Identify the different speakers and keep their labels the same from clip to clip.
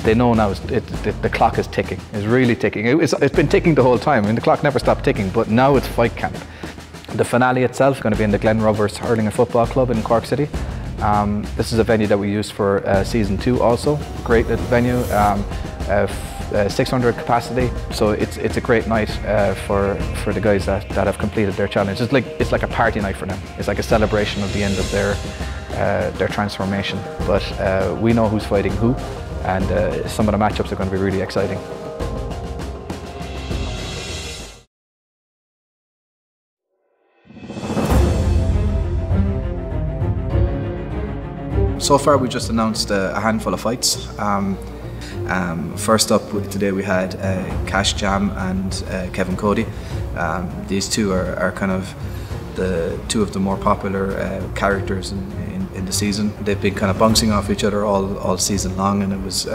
Speaker 1: they know now the clock is ticking. It's really ticking. It's been ticking the whole time. I mean, the clock never stopped ticking, but now it's fight camp. The finale itself is going to be in the Glen Rovers Hurling and Football Club in Cork City. This is a venue that we used for season 2 also. Great venue, 600 capacity. So it's a great night for the guys that have completed their challenge. It's like a party night for them. It's like a celebration of the end of their transformation. But we know who's fighting who, and some of the matchups are going to be really exciting. So far we just announced a handful of fights. First up today we had Cash Jam and Kevin Cody. These two are kind of two of the more popular characters in the season. They've been kind of bouncing off each other all season long, and it was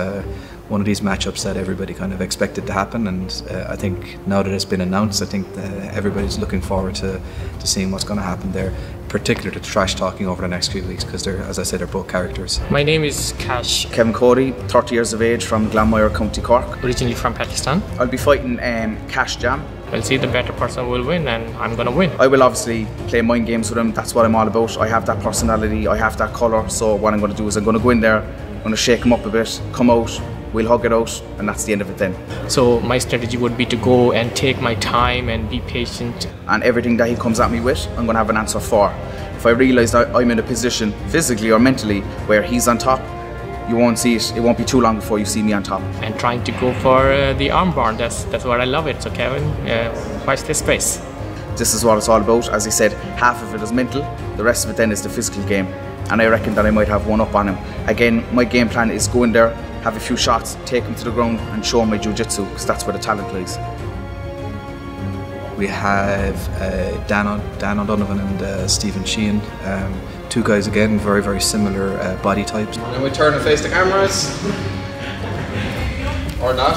Speaker 1: one of these matchups that everybody kind of expected to happen, and I think now that it's been announced, I think everybody's looking forward to seeing what's going to happen there, particularly the trash talking over the next few weeks, because they're, as I said, they're both characters.
Speaker 2: My name is Cash.
Speaker 3: Kevin Cody, 30 years of age, from Glanmire, County Cork.
Speaker 2: Originally from Pakistan.
Speaker 3: I'll be fighting Cash Jam.
Speaker 2: We'll see the better person will win, and I'm gonna win.
Speaker 3: I will obviously play mind games with him. That's what I'm all about. I have that personality, I have that colour, so what I'm going to do is I'm going to go in there, I'm going to shake him up a bit, come out, we'll hug it out, and that's the end of it then.
Speaker 2: So my strategy would be to go and take my time and be patient.
Speaker 3: And everything that he comes at me with, I'm going to have an answer for. If I realise that I'm in a position, physically or mentally, where he's on top, you won't see it. It won't be too long before you see me on top.
Speaker 2: And trying to go for the armbar, that's what I love it. So Kevin, watch this space.
Speaker 3: This is what it's all about. As I said, half of it is mental, the rest of it then is the physical game. And I reckon that I might have one up on him. Again, my game plan is go in there, have a few shots, take him to the ground and show him my jiu-jitsu, because that's where the talent lies.
Speaker 1: We have Dan O'Donovan and Stephen Sheehan. Two guys again, very, very similar body types.
Speaker 4: And we turn and face the cameras. Or not.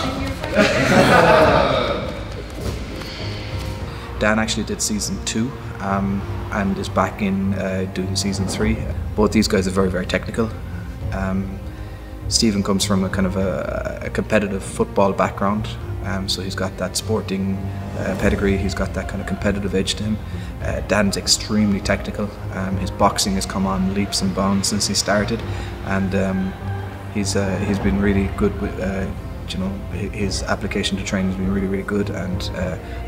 Speaker 1: Dan actually did season 2 and is back in doing season 3. Both these guys are very, very technical. Stephen comes from a kind of a competitive football background, so he's got that sporting pedigree, he's got that kind of competitive edge to him. Dan's extremely technical. His boxing has come on leaps and bounds since he started, and he's been really good with you know, his application to training has been really, really good, and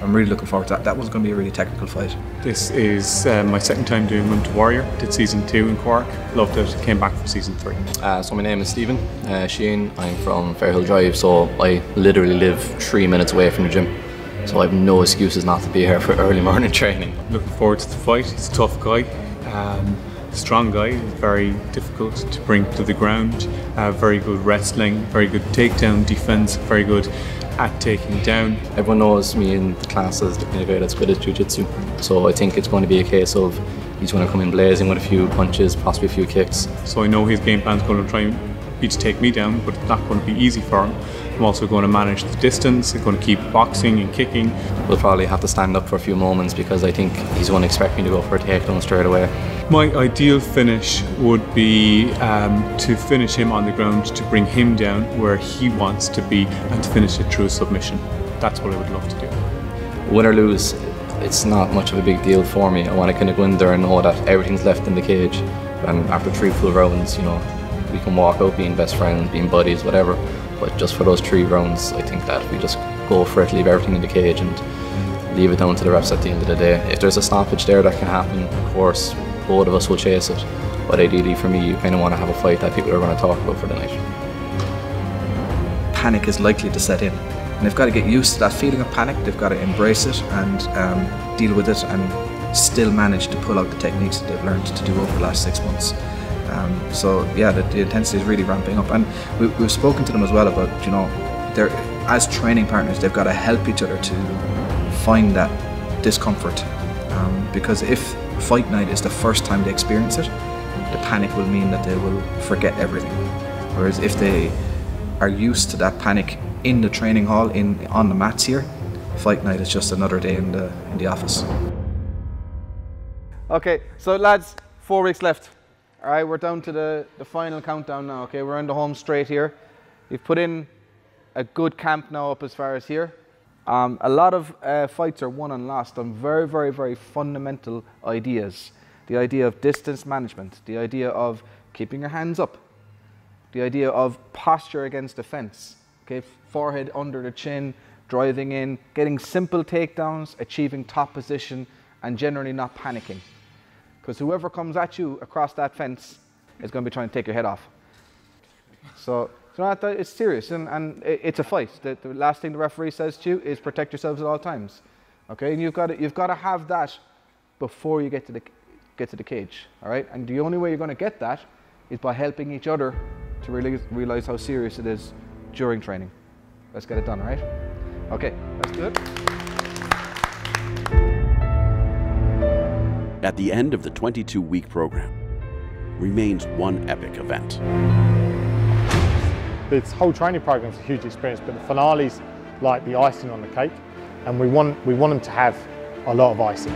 Speaker 1: I'm really looking forward to that. That was going to be a really technical fight.
Speaker 5: This is my second time doing Run to Warrior. Did season 2 in Cork, loved it, came back for season 3.
Speaker 6: So my name is Stephen Sheehan. I'm from Fairhill Drive, so I literally live 3 minutes away from the gym. So I have no excuses not to be here for early morning training.
Speaker 5: Looking forward to the fight. He's a tough guy. Strong guy, very difficult to bring to the ground, very good wrestling, very good takedown defense, very good at taking down.
Speaker 6: Everyone knows me in the class as the kind of guy that's good at jiu-jitsu, so I think it's going to be a case of he's going to come in blazing with a few punches, possibly a few kicks.
Speaker 5: So I know his game plan is going to try and be to take me down, but it's not going to be easy for him. I'm also going to manage the distance, I'm going to keep boxing and kicking.
Speaker 6: We'll probably have to stand up for a few moments because I think he's going to expect me to go for a takedown straight away.
Speaker 5: My ideal finish would be to finish him on the ground, to bring him down where he wants to be, and to finish it through a submission. That's what I would love to do.
Speaker 6: Win or lose, it's not much of a big deal for me. I want to kind of go in there and know that everything's left in the cage, and after 3 full rounds, you know, we can walk out being best friends, being buddies, whatever. But just for those 3 rounds, I think that we just go for it, leave everything in the cage and leave it down to the refs at the end of the day. If there's a stoppage there that can happen, of course, both of us will chase it. But ideally for me, you kind of want to have a fight that people are going to talk about for the night.
Speaker 1: Panic is likely to set in, and they've got to get used to that feeling of panic. They've got to embrace it and deal with it, and still manage to pull out the techniques that they've learned to do over the last 6 months. So yeah, the intensity is really ramping up, and we've spoken to them as well about, you know, they're, as training partners, they've got to help each other to find that discomfort, because if fight night is the first time they experience it, the panic will mean that they will forget everything. Whereas if they are used to that panic in the training hall, on the mats here, fight night is just another day in the office.
Speaker 4: Okay, so lads, 4 weeks left. All right, we're down to the final countdown now. Okay, we're on the home straight here. You've put in a good camp now up as far as here. A lot of fights are won and lost on very, very, very fundamental ideas. The idea of distance management, the idea of keeping your hands up, the idea of posture against a fence, okay, forehead under the chin, driving in, getting simple takedowns, achieving top position, and generally not panicking. Because whoever comes at you across that fence is going to be trying to take your head off. So it's serious, and it's a fight. The last thing the referee says to you is protect yourselves at all times. Okay, and you've got to have that before you get to the cage. All right, and the only way you're going to get that is by helping each other to realize how serious it is during training. Let's get it done, all right? Okay, let's do it.
Speaker 7: At the end of the 22-week program remains one epic event.
Speaker 8: This whole training program is a huge experience, but the finale's like the icing on the cake, and we want them to have a lot of icing.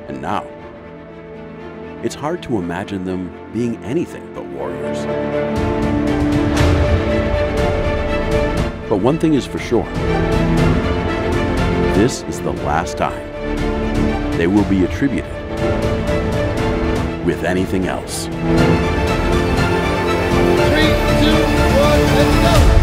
Speaker 7: And now, it's hard to imagine them being anything but warriors. But one thing is for sure, this is the last time they will be attributed with anything else.
Speaker 9: 3, 2, 1, let's go!